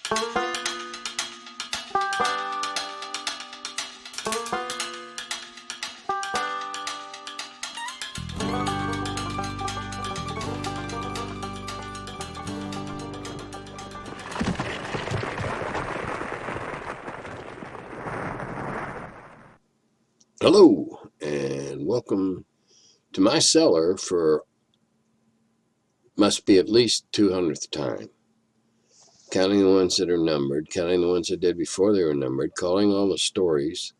Hello, and welcome to my cellar for must be at least 200th time. Counting the ones that are numbered, counting the ones I did before they were numbered, calling all the stories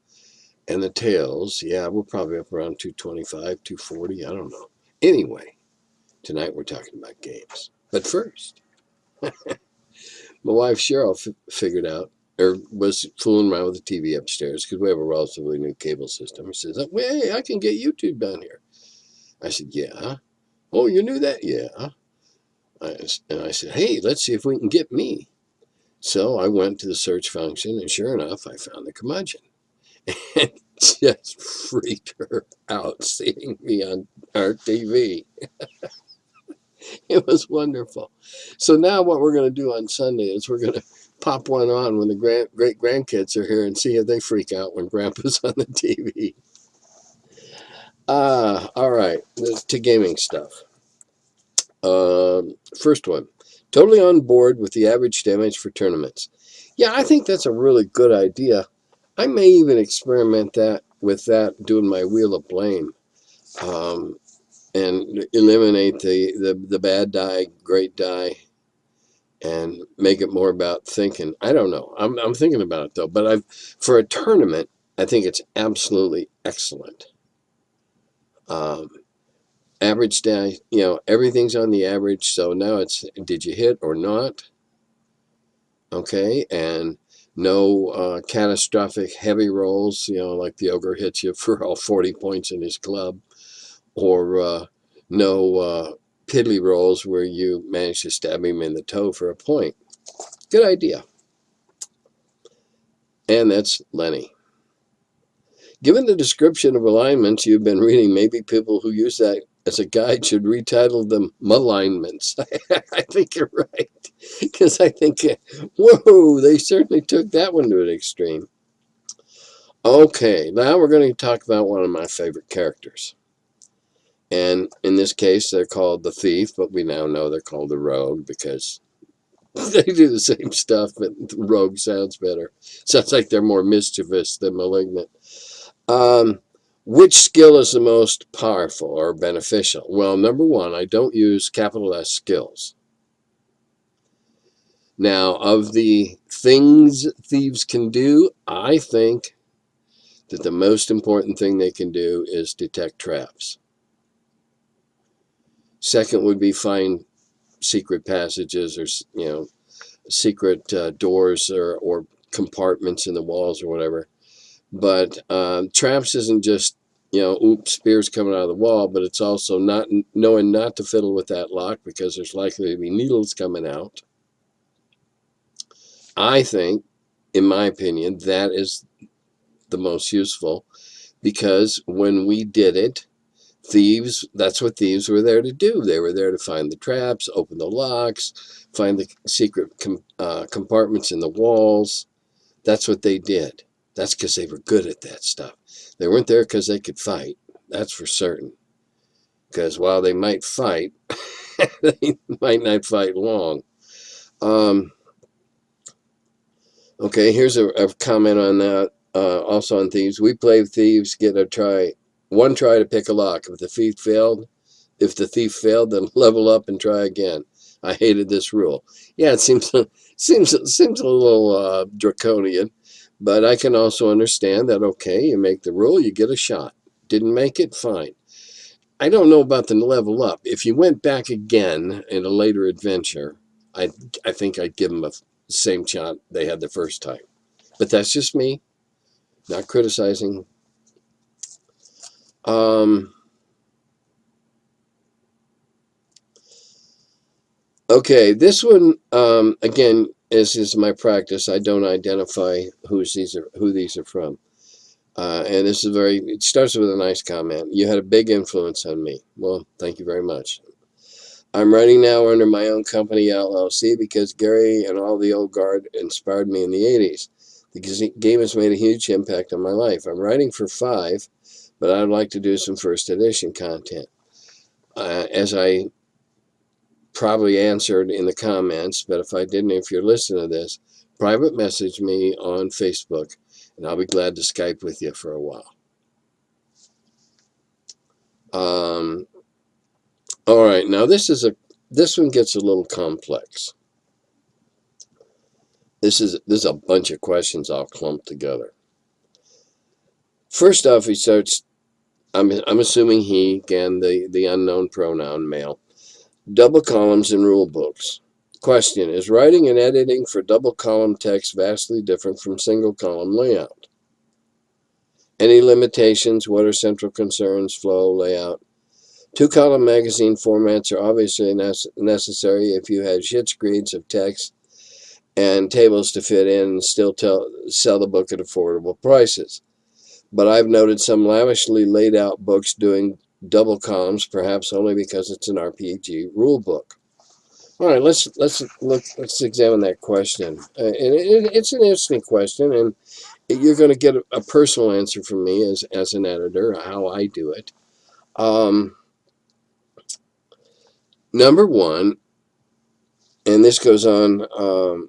and the tales. Yeah, we're probably up around 225, 240, I don't know. Anyway, tonight we're talking about games. But first, my wife Cheryl figured out, or was fooling around with the TV upstairs because we have a relatively new cable system. She says, hey, I can get YouTube down here. I said, yeah. Oh, you knew that? Yeah. And I said, hey, let's see if we can get me. So I went to the search function, and sure enough, I found the Curmudgeon. And just freaked her out seeing me on our TV. It was wonderful. So now what we're going to do on Sunday is we're going to pop one on when the great grandkids are here and see if they freak out when Grandpa's on the TV. All right, to gaming stuff. First one, totally on board with the average damage for tournaments. Yeah, I think that's a really good idea. I may even experiment with that, doing my wheel of blame, and eliminate the bad die, great die, and make it more about thinking. I don't know. I'm thinking about it though. But for a tournament, I think it's absolutely excellent. Average die, everything's on the average. So now it's, did you hit or not? Okay, and no catastrophic heavy rolls, like the ogre hits you for all 40 points in his club, or no piddly rolls where you manage to stab him in the toe for a point. Good idea. And that's Lenny. Given the description of alignments you've been reading, maybe people who use that as a guide should retitle them malignments. I think you're right. Because I think, whoa, they certainly took that one to an extreme. Okay, now we're going to talk about one of my favorite characters. And in this case, they're called the thief, but we now know they're called the rogue because they do the same stuff, but rogue sounds better. Sounds like they're more mischievous than malignant. Which skill is the most powerful or beneficial? Well, number one, I don't use capital S skills. Now, of the things thieves can do, I think that the most important thing they can do is detect traps. Second would be find secret passages, or secret doors, or compartments in the walls or whatever. But traps isn't just, oops, spears coming out of the wall, but it's also not knowing not to fiddle with that lock because there's likely to be needles coming out. I think, in my opinion, that is the most useful, because when we did it, that's what thieves were there to do. They were there to find the traps, open the locks, find the secret compartments in the walls. That's what they did. That's because they were good at that stuff. They weren't there because they could fight. That's for certain. Because while they might fight, they might not fight long. Okay, here's a comment on that. Also on thieves. We play thieves, get one try to pick a lock. If the thief failed, then level up and try again. I hated this rule. Yeah, it seems a little draconian, but I can also understand that. Okay, you make the rule, you get a shot. Didn't make it, fine. I don't know about the level up. If you went back again in a later adventure, I think I'd give them the same shot they had the first time. But that's just me, not criticizing. Okay, this one, again, as is my practice, I don't identify who these are from. And this is it starts with a nice comment. You had a big influence on me. Well, thank you very much. I'm writing now under my own company, LLC, because Gary and all the old guard inspired me in the 80s. The game has made a huge impact on my life. I'm writing for 5, but I'd like to do some first edition content. As I probably answered in the comments, but if I didn't, if you're listening to this, private message me on Facebook, and I'll be glad to Skype with you for a while. All right, now this one gets a little complex. This is a bunch of questions all clumped together. First off, he starts. I'm assuming he, again, the unknown pronoun, male. Double columns in rule books. Question: is writing and editing for double column text vastly different from single column layout? Any limitations? What are central concerns? Flow, layout. 2-column magazine formats are obviously necessary if you had shit screens of text and tables to fit in and still sell the book at affordable prices. But I've noted some lavishly laid out books doing double columns, perhaps only because it's an RPG rule book. All right, let's examine that question. And it's an interesting question, and you're going to get a personal answer from me as an editor, how I do it. Number one, and this goes on. All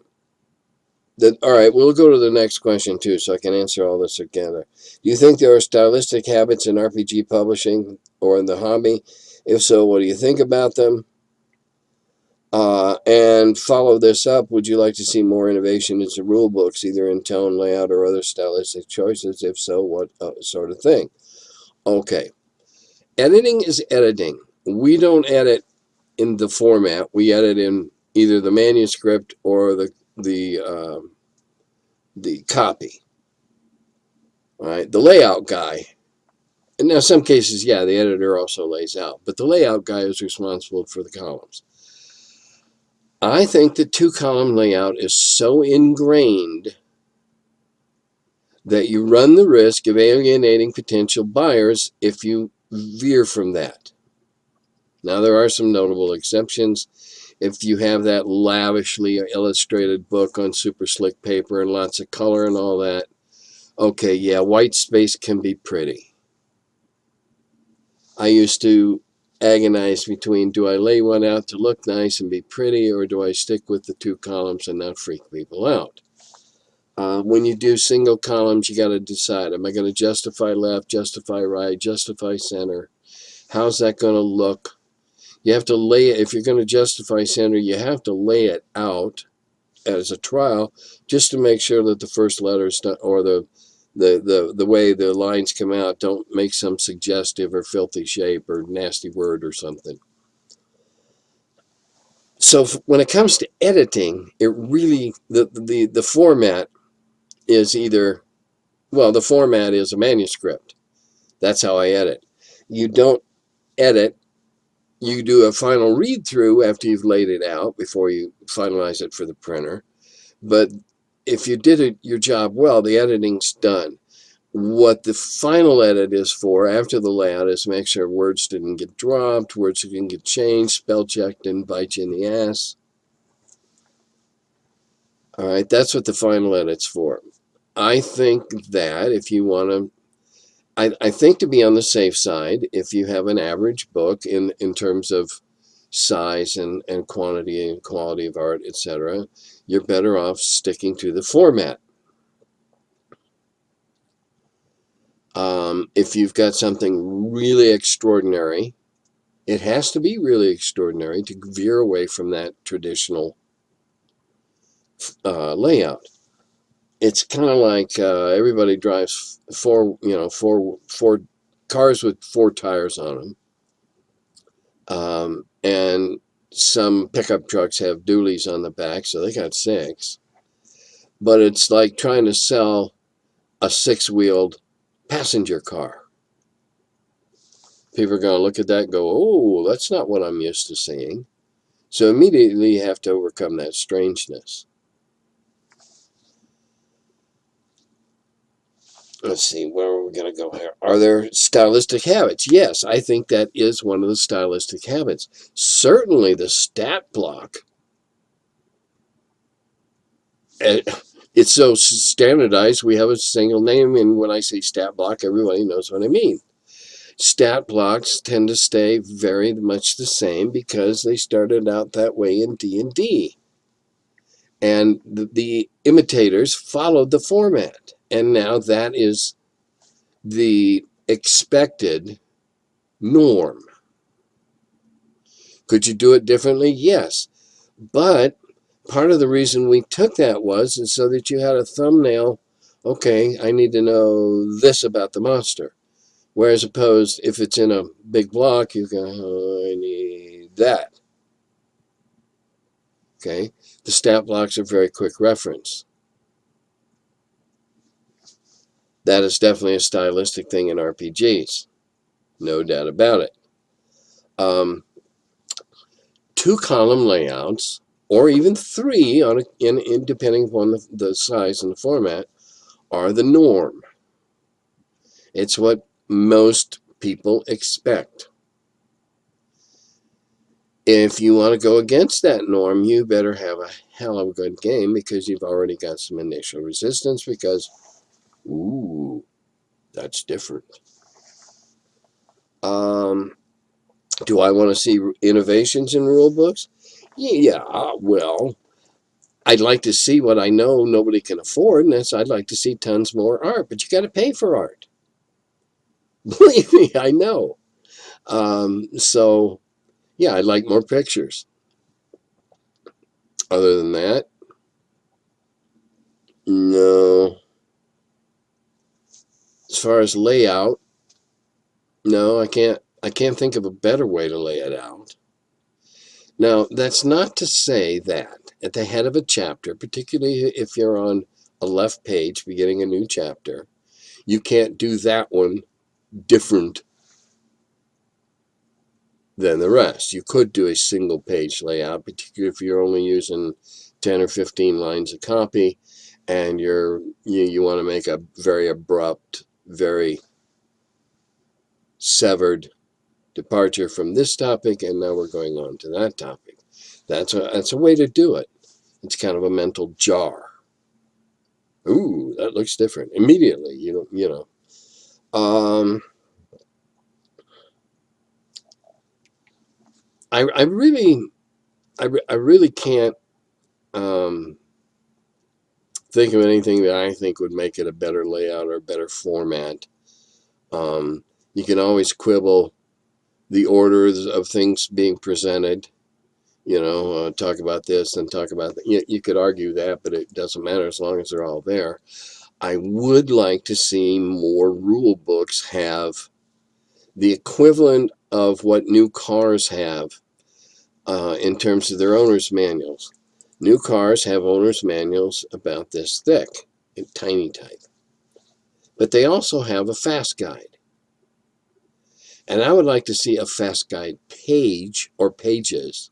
right, we'll go to the next question too, so I can answer all this together. Do you think there are stylistic habits in RPG publishing or in the hobby? If so, what do you think about them? And follow this up. Would you like to see more innovation into rule books, either in tone, layout, or other stylistic choices? If so, what sort of thing? Okay. Editing is editing. We don't edit in the format. We edit in either the manuscript or the copy. All right. The layout guy. And now, some cases, yeah, the editor also lays out, but the layout guy is responsible for the columns. I think the 2-column layout is so ingrained that you run the risk of alienating potential buyers if you veer from that. Now, there are some notable exceptions. If you have that lavishly illustrated book on super slick paper and lots of color and all that, okay, yeah, white space can be pretty. I used to agonize between, do I lay one out to look nice and be pretty, or do I stick with the 2 columns and not freak people out? When you do single columns, you got to decide, am I going to justify left, justify right, justify center? How's that going to look? You have to lay it, if you're going to justify center, you have to lay it out as a trial just to make sure that the first letters or the way the lines come out don't make some suggestive or filthy shape or nasty word or something. So when it comes to editing, it really, the format is either, well, the format is a manuscript. That's how I edit. You don't edit. You do a final read through after you've laid it out before you finalize it for the printer. But if you did your job well, the editing's done. What the final edit is for after the layout is make sure words didn't get dropped, words didn't get changed, spell check didn't bite you in the ass. All right, that's what the final edit's for. I think that if you want to, I think to be on the safe side, if you have an average book in terms of size and quantity and quality of art, etc., you're better off sticking to the format. If you've got something really extraordinary, it has to be really extraordinary to veer away from that traditional layout. It's kind of like everybody drives four cars with 4 tires on them, and some pickup trucks have dualies on the back, so they got 6. But it's like trying to sell a 6-wheeled passenger car. People are going to look at that and go, oh, that's not what I'm used to seeing. So immediately you have to overcome that strangeness. let's see, where are we going to go here? Are there stylistic habits? Yes, I think that is one of the stylistic habits. Certainly the stat block. It's so standardized, we have a single name, and when I say stat block, everybody knows what I mean. Stat blocks tend to stay very much the same because they started out that way in D&D. And the imitators followed the format. And now that is the expected norm. Could you do it differently? Yes. But part of the reason we took that was so that you had a thumbnail. Okay, I need to know this about the monster. Whereas opposed, if it's in a big block, you go, oh, I need that. Okay, the stat blocks are very quick reference. That is definitely a stylistic thing in RPGs. No doubt about it. Two column layouts, or even three, depending upon the size and the format, are the norm. It's what most people expect. If you want to go against that norm, you better have a hell of a good game because you've already got some initial resistance because, ooh, that's different. Do I want to see innovations in rule books? Yeah, well, I'd like to see what I know nobody can afford, and that's I'd like to see tons more art, but you got to pay for art. Believe me, I know. So, yeah, I'd like more pictures. Other than that, no. As far as layout, no, I can't. I can't think of a better way to lay it out. Now, that's not to say that at the head of a chapter, particularly if you're on a left page beginning a new chapter, you can't do that one different than the rest. You could do a single page layout, particularly if you're only using 10 or 15 lines of copy and you want to make a very abrupt, very severed departure from this topic, and now we're going on to that topic. That's a way to do it. It's kind of a mental jar. Ooh, that looks different immediately. You know. I really can't think of anything that I think would make it a better layout or a better format. You can always quibble the orders of things being presented. Talk about this and talk about that. You could argue that, but it doesn't matter as long as they're all there. I would like to see more rule books have the equivalent of what new cars have in terms of their owner's manuals. New cars have owner's manuals about this thick, in tiny type. But they also have a fast guide. And I would like to see a fast guide page or pages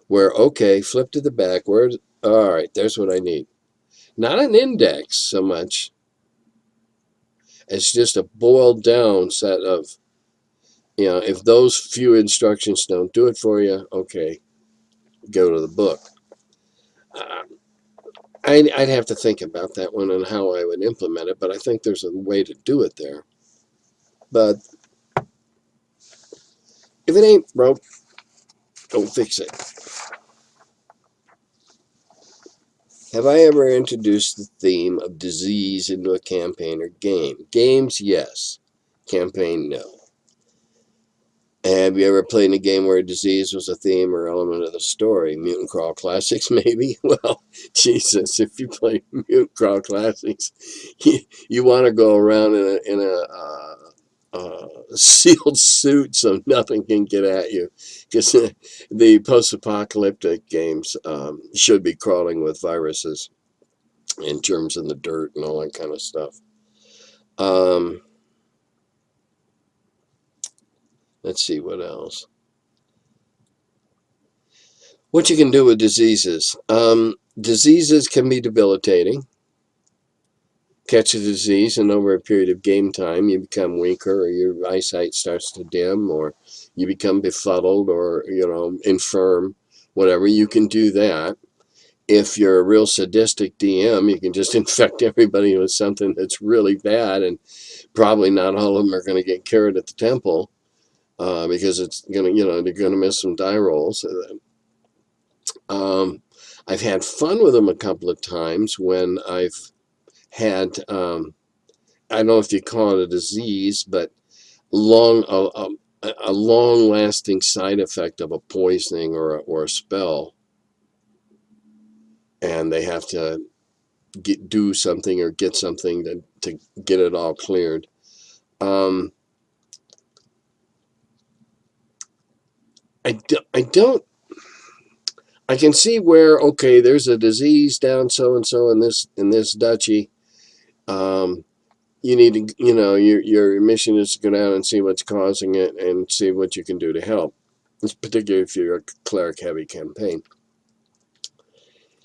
where, okay, flip to the back. All right, there's what I need. Not an index so much as just a boiled down set of, if those few instructions don't do it for you, okay, go to the book. I'd have to think about that one and how I would implement it, but I think there's a way to do it there. But if it ain't broke, don't fix it. Have I ever introduced the theme of disease into a campaign or game? Games, yes. Campaign, no. Have you ever played in a game where disease was a theme or element of the story? Mutant Crawl Classics, maybe? Well, Jesus, if you play Mutant Crawl Classics, you want to go around in a sealed suit so nothing can get at you. Because the post-apocalyptic games should be crawling with viruses and germs in the dirt and all that kind of stuff. Let's see what else. What you can do with diseases. Diseases can be debilitating, catch a disease, and over a period of game time, you become weaker, or your eyesight starts to dim, or you become befuddled, or infirm, whatever. You can do that. If you're a real sadistic DM, you can just infect everybody with something that's really bad, and probably not all of them are going to get cured at the temple, because it's going to, they're going to miss some die rolls. I've had fun with them a couple of times when I've had, I don't know if you call it a disease, but a long-lasting side effect of a poisoning or a spell, and they have to do something or get something to get it all cleared. I can see where, okay, there's a disease down so and so in this duchy. You need to, your mission is to go down and see what's causing it and see what you can do to help. It's particularly if you're a cleric heavy campaign.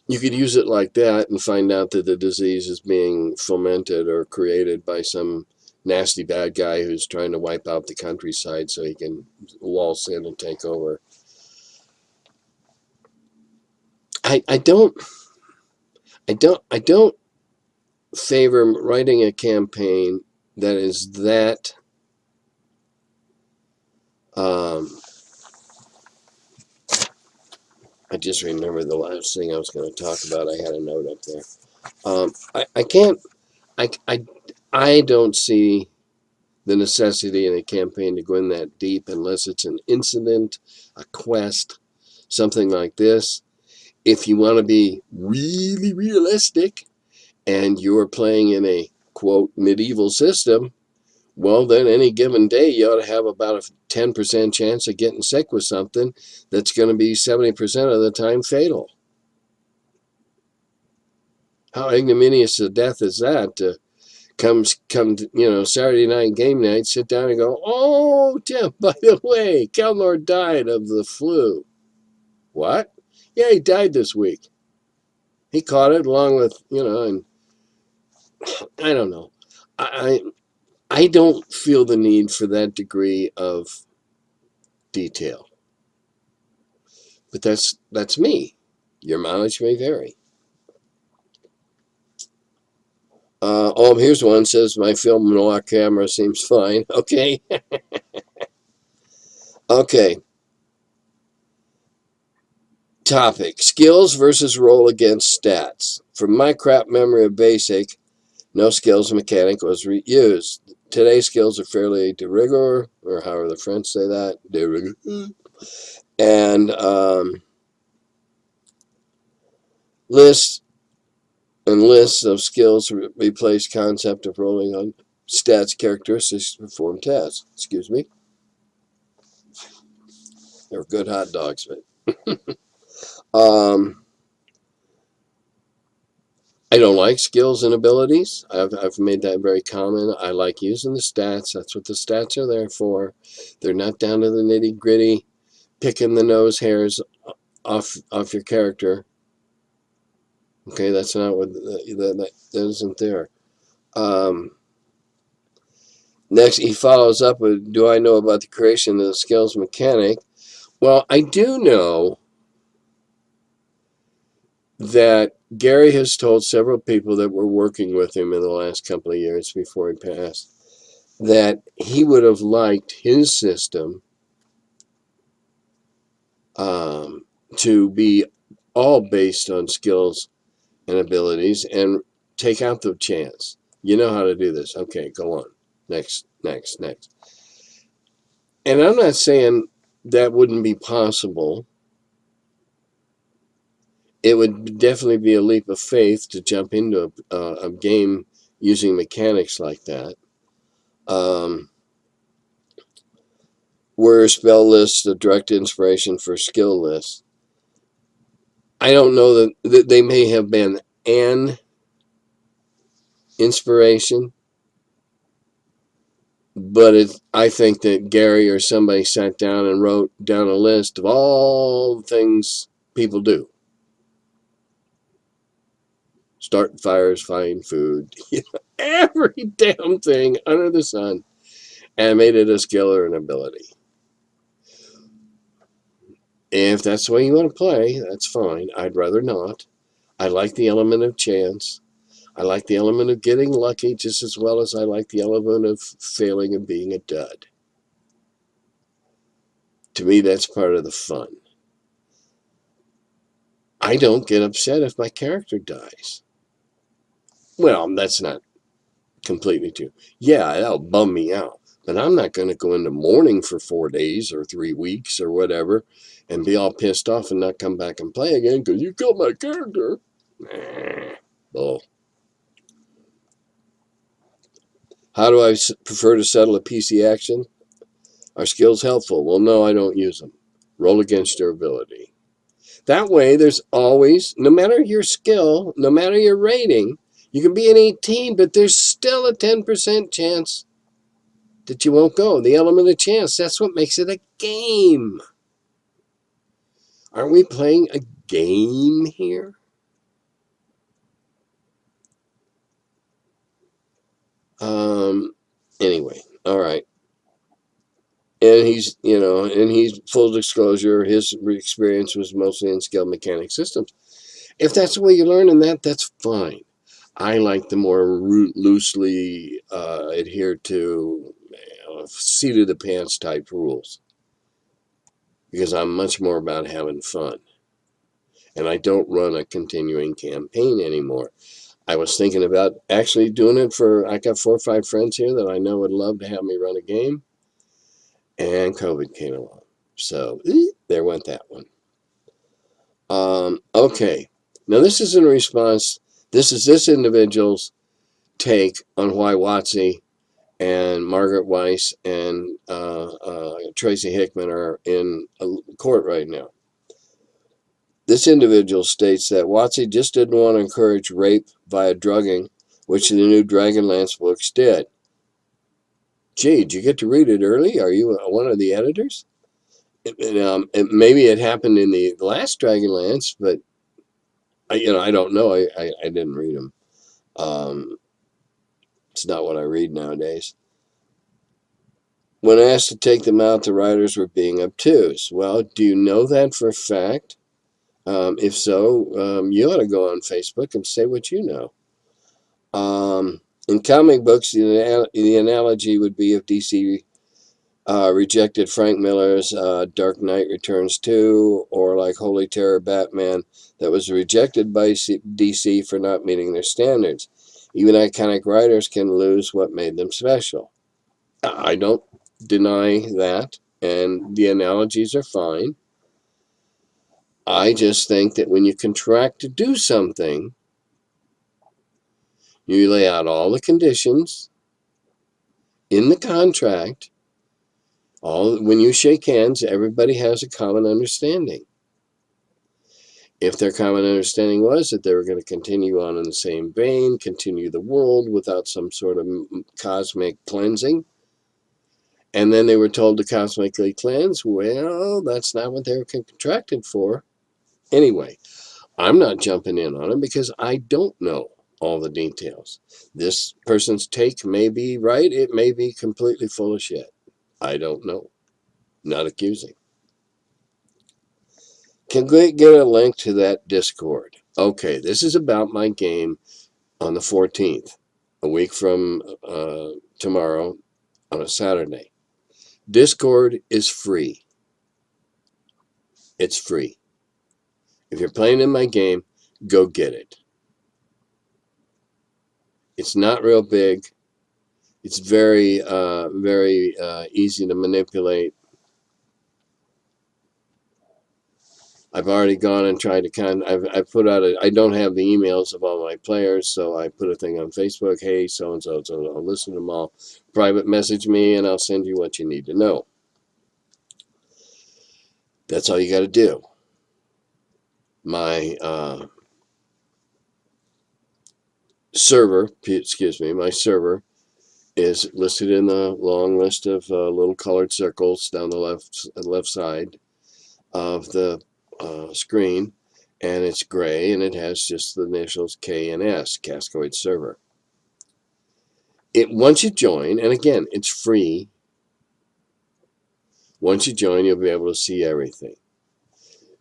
You could use it like that and find out that the disease is being fomented or created by some nasty bad guy who's trying to wipe out the countryside so he can waltz in and take over. I don't favor writing a campaign that is that I just remembered the last thing I was going to talk about. I had a note up there. I don't see the necessity in a campaign to go in that deep unless it's an incident, a quest, something like this. If you want to be really realistic and you're playing in a, quote, medieval system, well, then any given day you ought to have about a 10% chance of getting sick with something that's going to be 70% of the time fatal. How ignominious a death is that to come, Saturday night game night, sit down and go, oh, Tim, by the way, Kelnor died of the flu. What? Yeah, he died this week. He caught it along with, and I don't know. I don't feel the need for that degree of detail. But that's me. Your mileage may vary. Here's one. Says my film noir camera seems fine. Okay. Okay. Topic: skills versus roll against stats. From my crap memory of basic, no skills mechanic was used. Today's skills are fairly de rigueur, or however the French say that, de rigueur. And lists of skills replace concept of rolling on stats characteristics to perform tasks. Excuse me. They're good hot dogs, but I don't like skills and abilities. I've made that very common. I like using the stats. That's what the stats are there for. They're not down to the nitty gritty, picking the nose hairs off your character. Okay, that's not what that isn't there. Next, he follows up with, do I know about the creation of the skills mechanic? Well, I do know that Gary has told several people that were working with him in the last couple of years before he passed that he would have liked his system to be all based on skills and abilities and take out the chance. You know how to do this. Okay, go on. Next. And I'm not saying that wouldn't be possible. It would definitely be a leap of faith to jump into a game using mechanics like that. Were spell lists a direct inspiration for skill lists? I don't know that they may have been an inspiration, but I think that Gary or somebody sat down and wrote down a list of all the things people do. Start fires, find food. Every damn thing under the sun. And made it a skill or an ability. If that's the way you want to play, that's fine. I'd rather not. I like the element of chance. I like the element of getting lucky just as well as I like the element of failing and being a dud. To me, that's part of the fun. I don't get upset if my character dies. Well, that's not completely true. Yeah, that'll bum me out. But I'm not going to go into mourning for 4 days or 3 weeks or whatever and be all pissed off and not come back and play again because you killed my character. Nah, bull. How do I prefer to settle a PC action? Are skills helpful? Well, no, I don't use them. Roll against your ability. That way, there's always, no matter your skill, no matter your rating, you can be an 18, but there's still a 10% chance that you won't go. The element of chance, that's what makes it a game. Aren't we playing a game here? Anyway, all right. And he's full disclosure, his experience was mostly in skill mechanic systems. If that's the way you're learning that, that's fine. I like the more loosely adhered to seat of the pants type rules because I'm much more about having fun. And I don't run a continuing campaign anymore. I was thinking about actually doing it I got 4 or 5 friends here that I know would love to have me run a game. And COVID came along. So there went that one. Okay. Now this is in response, this is this individual's take on why WotC and Margaret Weiss and Tracy Hickman are in court right now. This individual states that WotC just didn't want to encourage rape via drugging, which the new Dragonlance books did. Gee, did you get to read it early? Are you one of the editors? Maybe it happened in the last Dragonlance, but I don't know. I didn't read them. It's not what I read nowadays. When asked to take them out, the writers were being obtuse. Well, do you know that for a fact? If so, you ought to go on Facebook and say what you know. In comic books, the analogy would be if DC rejected Frank Miller's Dark Knight Returns 2, or like Holy Terror Batman, that was rejected by DC for not meeting their standards. Even iconic writers can lose what made them special. I don't deny that, and the analogies are fine. I just think that when you contract to do something, you lay out all the conditions in the contract. When you shake hands, everybody has a common understanding. If their common understanding was that they were going to continue on in the same vein, continue the world without some sort of cosmic cleansing, and then they were told to cosmically cleanse, well, that's not what they were contracted for. Anyway, I'm not jumping in on it because I don't know all the details. This person's take may be right. It may be completely full of shit. I don't know. Not accusing. Can we get a link to that Discord? Okay, this is about my game on the 14th, a week from tomorrow on a Saturday. Discord is free. It's free. If you're playing in my game, go get it. It's not real big. It's very, very easy to manipulate. I've already gone and tried to I've put out I don't have the emails of all my players, so I put a thing on Facebook. Hey, so-and-so, I'll listen to them all. Private message me, and I'll send you what you need to know. That's all you got to do. My server is listed in the long list of little colored circles down the left side of the screen, and it's gray, and it has just the initials K and S, Cascoid Server. Once you join, and again, it's free. Once you join, you'll be able to see everything.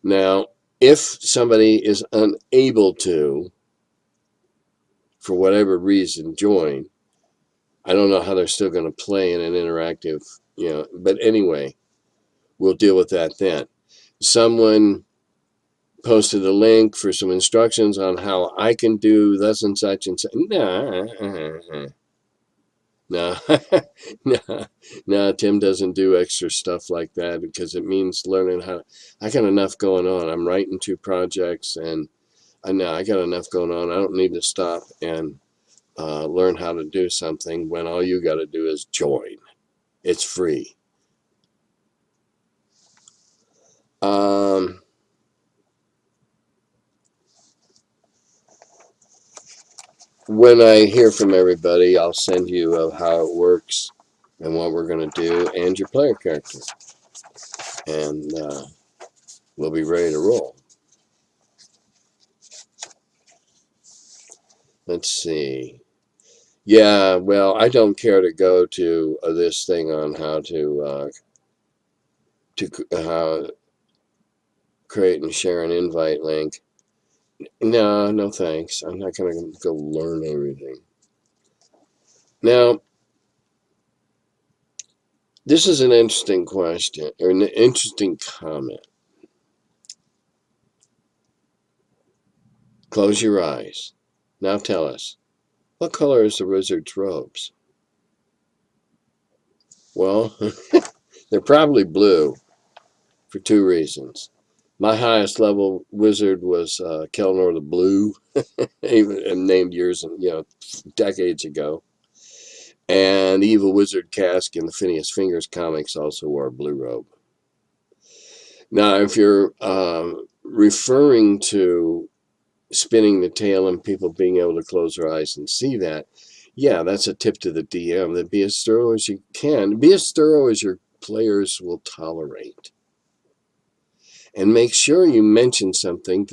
Now, if somebody is unable to, for whatever reason, join, I don't know how they're still going to play in an interactive, but anyway, we'll deal with that then. Someone posted a link for some instructions on how I can do thus and such and such. No, no, Tim doesn't do extra stuff like that because it means learning how. I got enough going on. I'm writing 2 projects, and I got enough going on. I don't need to stop and learn how to do something when all you got to do is join. It's free. When I hear from everybody, I'll send you how it works and what we're going to do and your player character. And we'll be ready to roll. Let's see. Yeah, well, I don't care to go to this thing on how to create and share an invite link. No thanks. I'm not going to go learn everything. Now, this is an interesting question, or an interesting comment. Close your eyes. Now tell us, what color is the wizard's robes? Well, they're probably blue for 2 reasons. My highest level wizard was Kelnor the Blue, even named years and decades ago. And the evil wizard Cask in the Phineas Fingers comics also wore a blue robe. Now, if you're referring to spinning the tail and people being able to close their eyes and see that, yeah, that's a tip to the DM, that be as thorough as you can. Be as thorough as your players will tolerate. And make sure you mention something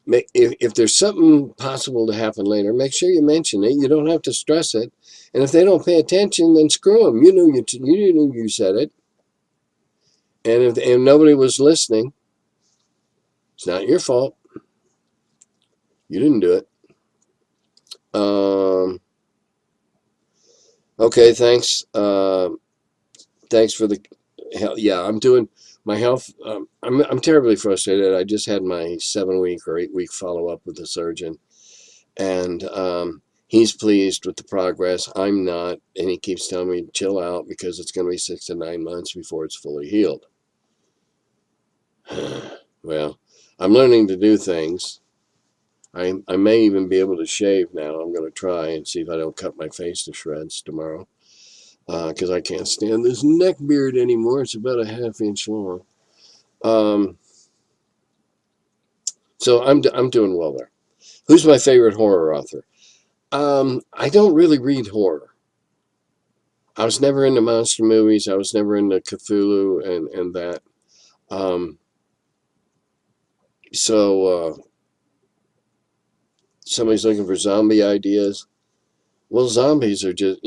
if there's something possible to happen later, make sure you mention it. You don't have to stress it. And if they don't pay attention, then screw them. You knew you said it. And if nobody was listening, it's not your fault. You didn't do it. Okay, thanks. Thanks for the help. Yeah, I'm doing my health. I'm terribly frustrated. I just had my 7-week or 8-week follow-up with the surgeon, and he's pleased with the progress. I'm not, and he keeps telling me chill out because it's going to be 6 to 9 months before it's fully healed. Well, I'm learning to do things. I may even be able to shave now. I'm going to try and see if I don't cut my face to shreds tomorrow, because I can't stand this neck beard anymore. It's about a 1/2 inch long. So I'm doing well there. Who's my favorite horror author? I don't really read horror. I was never into monster movies. I was never into Cthulhu and that. So somebody's looking for zombie ideas. Well, zombies are just,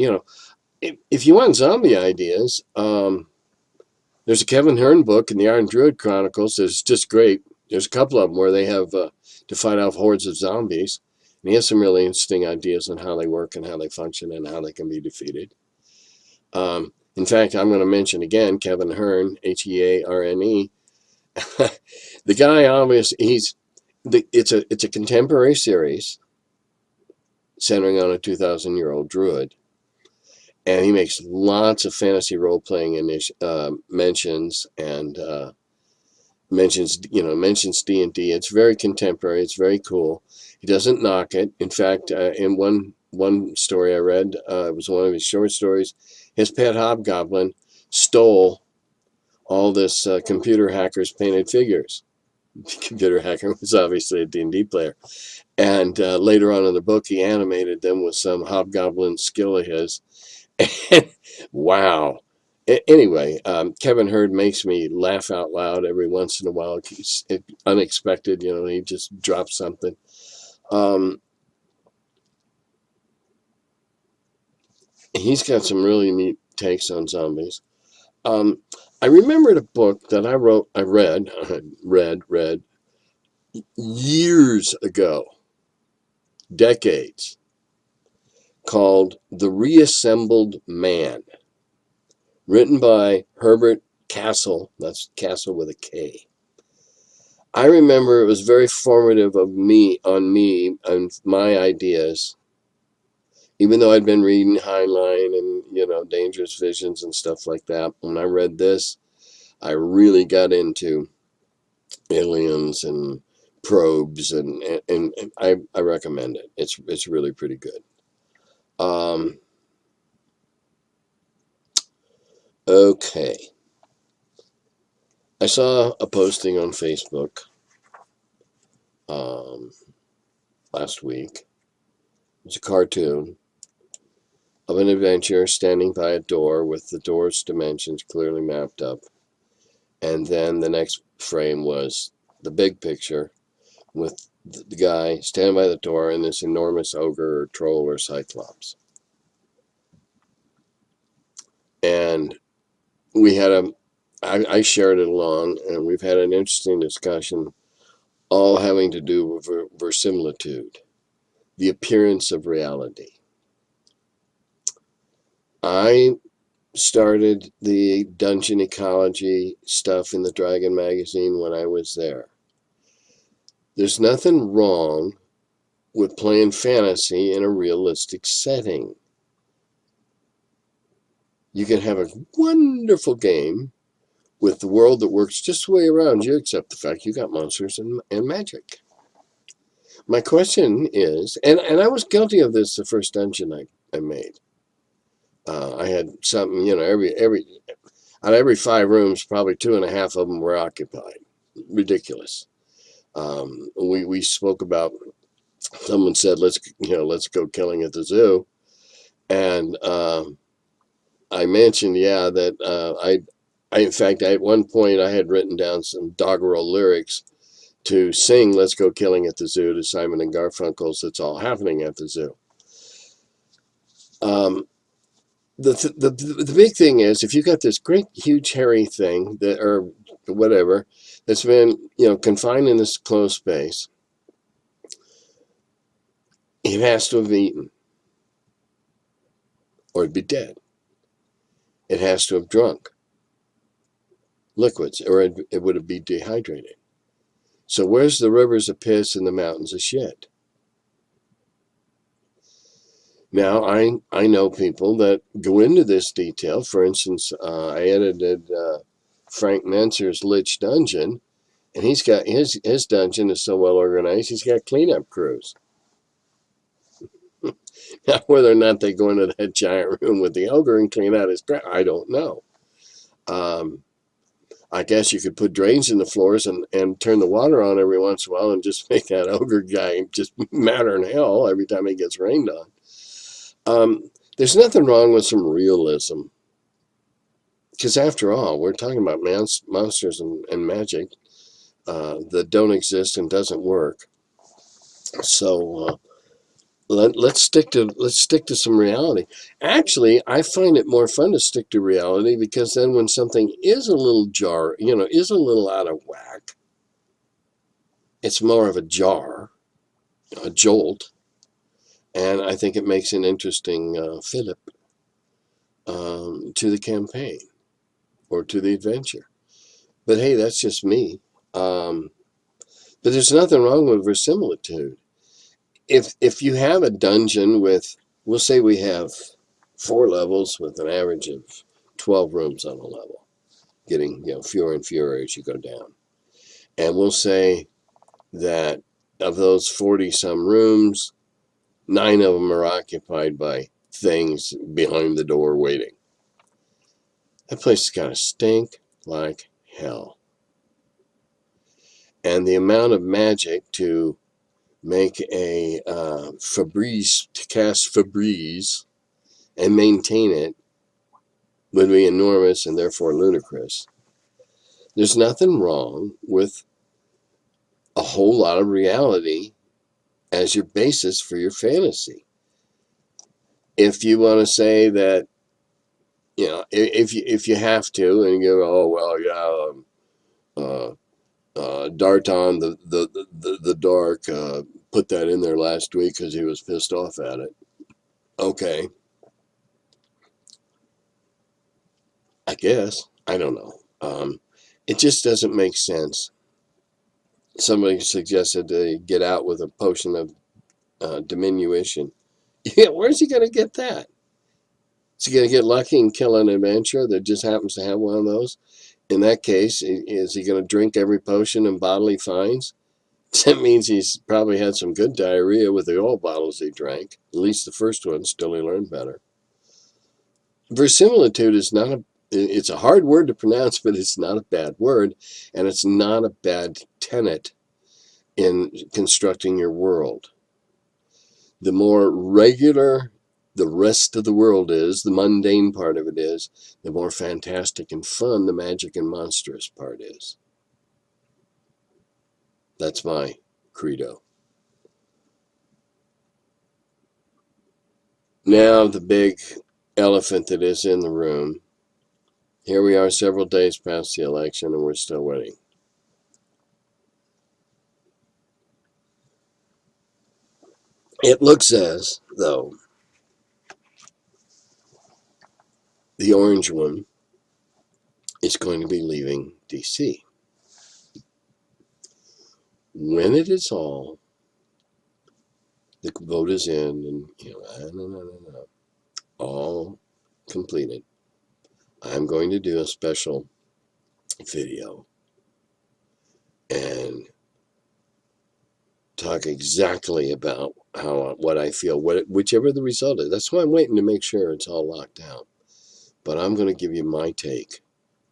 if you want zombie ideas, there's a Kevin Hearn book in the Iron Druid Chronicles. It's just great. There's a couple of them where they have to fight off hordes of zombies. And he has some really interesting ideas on how they work and how they function and how they can be defeated. In fact, I'm going to mention again Kevin Hearn, Hearne. The guy, obviously, it's a contemporary series centering on a 2,000-year-old druid, and he makes lots of fantasy role-playing mentions and mentions D&D. It's very contemporary. It's very cool. He doesn't knock it. In fact, in one story I read, it was one of his short stories, his pet hobgoblin stole all this computer hacker's painted figures. The computer hacker was obviously a D&D player. And later on in the book, he animated them with some hobgoblin skill of his. And wow. Anyway, Kevin Hurd makes me laugh out loud every once in a while. It's unexpected, he just drops something. He's got some really neat takes on zombies. I remembered a book that I read years ago, decades, called The Reassembled Man, written by Herbert Castle. That's Castle with a K. I remember it was very formative on me and my ideas, even though I'd been reading Heinlein and, Dangerous Visions and stuff like that. When I read this, I really got into aliens and probes, and I recommend it. It's really pretty good. Okay. I saw a posting on Facebook um, last week. It's a cartoon of an adventurer standing by a door with the door's dimensions clearly mapped up. And then the next frame was the big picture with the guy standing by the door and this enormous ogre or troll or cyclops. And I shared it along, and we've had an interesting discussion, all having to do with verisimilitude, the appearance of reality. I started the dungeon ecology stuff in the Dragon magazine when I was there. There's nothing wrong with playing fantasy in a realistic setting. You can have a wonderful game with the world that works just the way around you, except the fact you got monsters and magic. My question is, and I was guilty of this the first dungeon I made. I had something, out of every 5 rooms, probably 2.5 of them were occupied. Ridiculous. We spoke about, someone said, let's go killing at the zoo. And I mentioned, that in fact, at one point I had written down some doggerel lyrics to sing Let's Go Killing at the Zoo to Simon and Garfunkel's It's All Happening at the Zoo. The big thing is, if you got this great huge hairy thing or whatever that's been confined in this closed space, it has to have eaten or it'd be dead. It has to have drunk liquids or it would be dehydrated. So where's the rivers of piss and the mountains of shit? Now, I know people that go into this detail. For instance, I edited Frank Mentzer's Lich Dungeon, and he's got his dungeon is so well organized, he's got cleanup crews. Now, whether or not they go into that giant room with the ogre and clean out his crap, I don't know. I guess you could put drains in the floors and turn the water on every once in a while and just make that ogre guy just madder than hell every time he gets rained on. There's nothing wrong with some realism. Because after all, we're talking about monsters and magic that don't exist and doesn't work. So let's stick to some reality. Actually, I find it more fun to stick to reality, because then when something is a little is a little out of whack, it's more of a jar, a jolt, and I think it makes an interesting fillip to the campaign or to the adventure. But hey, that's just me. But there's nothing wrong with verisimilitude. If you have a dungeon with, we'll say we have 4 levels with an average of 12 rooms on a level, getting fewer and fewer as you go down. And we'll say that of those 40 some rooms, 9 of them are occupied by things behind the door waiting. That place is going to stink like hell. And the amount of magic to make a Febreze, to cast Febreze and maintain it would be enormous and therefore ludicrous. There's nothing wrong with a whole lot of reality as your basis for your fantasy. If you want to say that, if you have to, and you go, oh well, yeah, Darton, the dark, put that in there last week because he was pissed off at it. Okay, I guess. I don't know. It just doesn't make sense. Somebody suggested to get out with a potion of diminution. Yeah, where's he going to get that? Is he going to get lucky and kill an adventurer that just happens to have one of those? In that case, is he going to drink every potion and bottle he finds? That means he's probably had some good diarrhea with the old bottles he drank. At least the first one, still he learned better. Verisimilitude is not a, it's a hard word to pronounce, but it's not a bad word, and it's not a bad tenet in constructing your world. The more regular the rest of the world is, the mundane part of it is, the more fantastic and fun the magic and monstrous part is. That's my credo. Now, the big elephant that is in the room. Here we are several days past the election, and we're still waiting. It looks as though the orange one is going to be leaving D.C. When it is all, the vote is in, and all completed, I'm going to do a special video and talk exactly about what I feel, whichever the result is. That's why I'm waiting to make sure it's all locked down. But I'm going to give you my take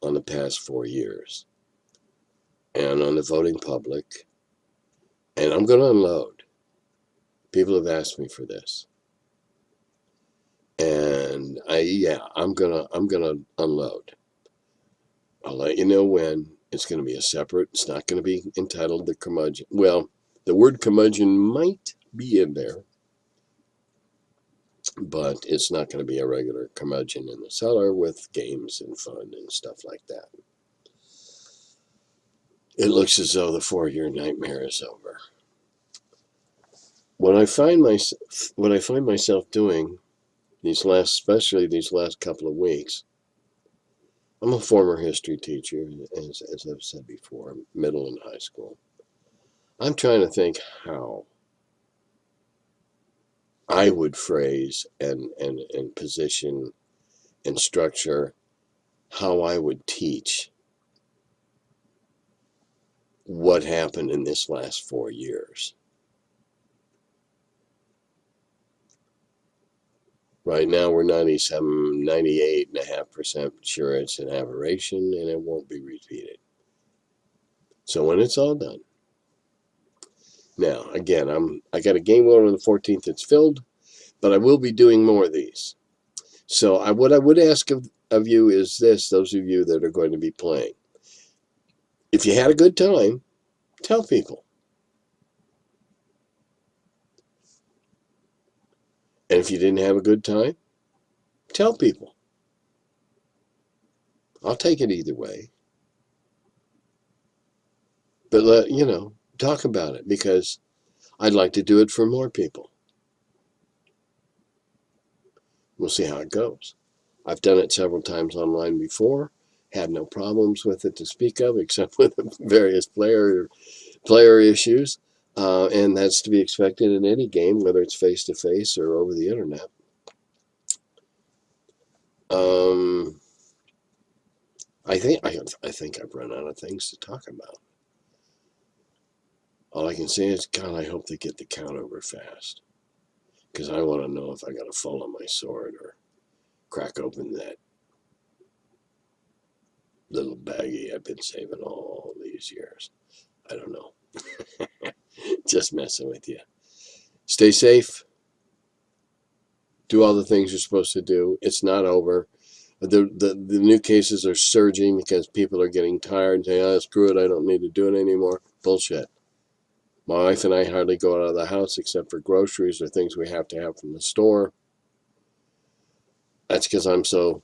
on the past 4 years and on the voting public, and I'm going to unload. People have asked me for this, and I'm gonna unload. I'll let you know when. It's going to be a separate. It's not going to be entitled the Curmudgeon. Well, the word curmudgeon might be in there, but it's not going to be a regular curmudgeon in the cellar with games and fun and stuff like that. It looks as though the 4-year nightmare is over. What I find myself doing especially these last couple of weeks. I'm a former history teacher, as I've said before, middle and high school. I'm trying to think how I would phrase and position and structure how I would teach what happened in this last 4 years. Right now, we're 98.5% sure it's an aberration and it won't be repeated. So when it's all done. Now, again, I got a game load on the 14th that's filled, but I will be doing more of these. So what I would ask of you is this, those of you that are going to be playing. If you had a good time, tell people. And if you didn't have a good time, tell people. I'll take it either way. But talk about it, because I'd like to do it for more people. We'll see how it goes. I've done it several times online before, had no problems with it to speak of, except with various player issues. And that's to be expected in any game, whether it's face-to-face or over the internet. I think I've run out of things to talk about. All I can say is, God, I hope they get the count over fast, because I want to know if I got a fall on my sword or crack open that little baggie I've been saving all these years. I don't know. Just messing with you. Stay safe. Do all the things you're supposed to do. It's not over. The new cases are surging because people are getting tired and saying, oh, screw it, I don't need to do it anymore. Bullshit. My wife and I hardly go out of the house except for groceries or things we have to have from the store. That's because I'm so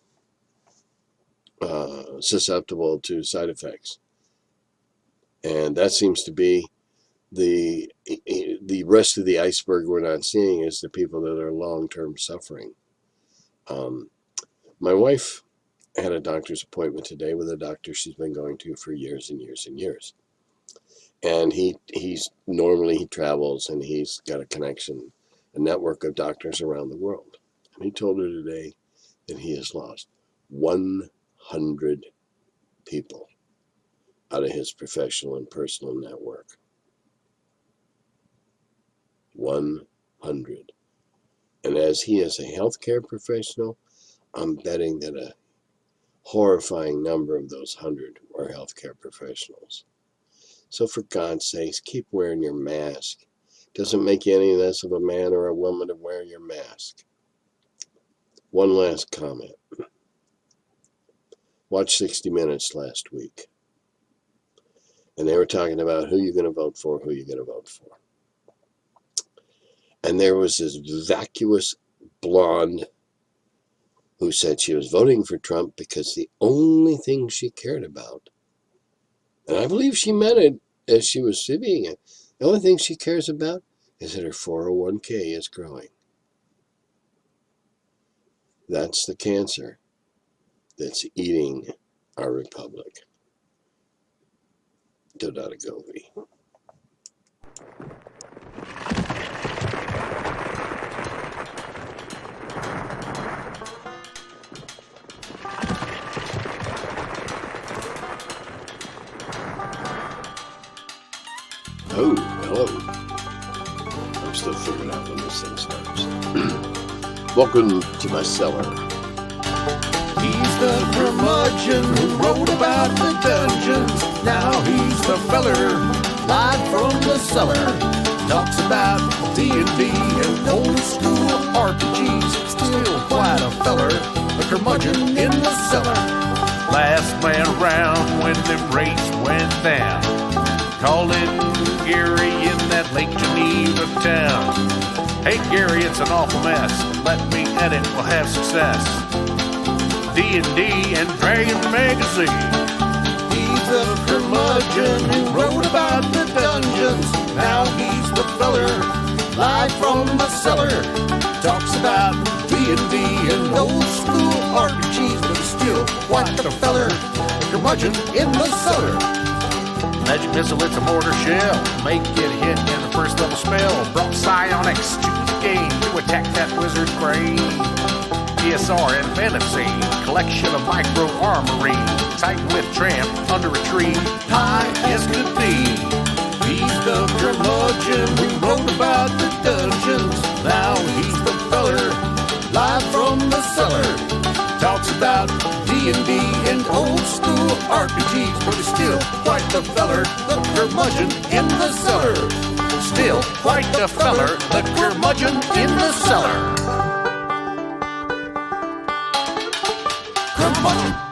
susceptible to side effects. And that seems to be the rest of the iceberg we're not seeing is the people that are long-term suffering. My wife had a doctor's appointment today with a doctor she's been going to for years and years and years. And he's normally he travels and he's got a connection, a network of doctors around the world. And he told her today that he has lost 100 people out of his professional and personal network. 100. And as he is a healthcare professional, I'm betting that a horrifying number of those 100 are healthcare professionals. So for God's sakes, keep wearing your mask. Doesn't make you any less of a man or a woman to wear your mask. One last comment. Watched 60 Minutes last week. And they were talking about who you're going to vote for, who you're going to vote for. And there was this vacuous blonde who said she was voting for Trump because the only thing she cared about, and I believe she meant it as she was saying it, the only thing she cares about is that her 401k is growing. That's the cancer that's eating our republic. Dodata Govi. Oh, hello. I'm still figuring out when this thing starts. Welcome to my cellar. He's the curmudgeon who wrote about the dungeons. Now he's the feller, live from the cellar. Talks about D&D and old school RPGs. Still quite a feller, the curmudgeon in the cellar. Last man around when the race went down. Calling Gary in that Lake Geneva town. Hey Gary, it's an awful mess. Let me edit, we'll have success. D&D and Dragon Magazine. He's the curmudgeon who wrote about the dungeons. Now he's the feller, live from the cellar. Talks about D&D and old school RPGs, but he's still quite the feller, the curmudgeon in the cellar. Magic missile, it's a mortar shell. Make it hit in the first level spell. Brought psionics to the game to attack that wizard's brain. PSR and fantasy, collection of micro armory. Titan with tramp under a tree, high as could be. He's the curmudgeon who wrote about the dungeons. Now he's the feller, live from the cellar. Talks about D&D and old school RPGs, but he's still quite the feller, the curmudgeon in the cellar. Still quite the feller, the curmudgeon in the cellar. Curmudgeon.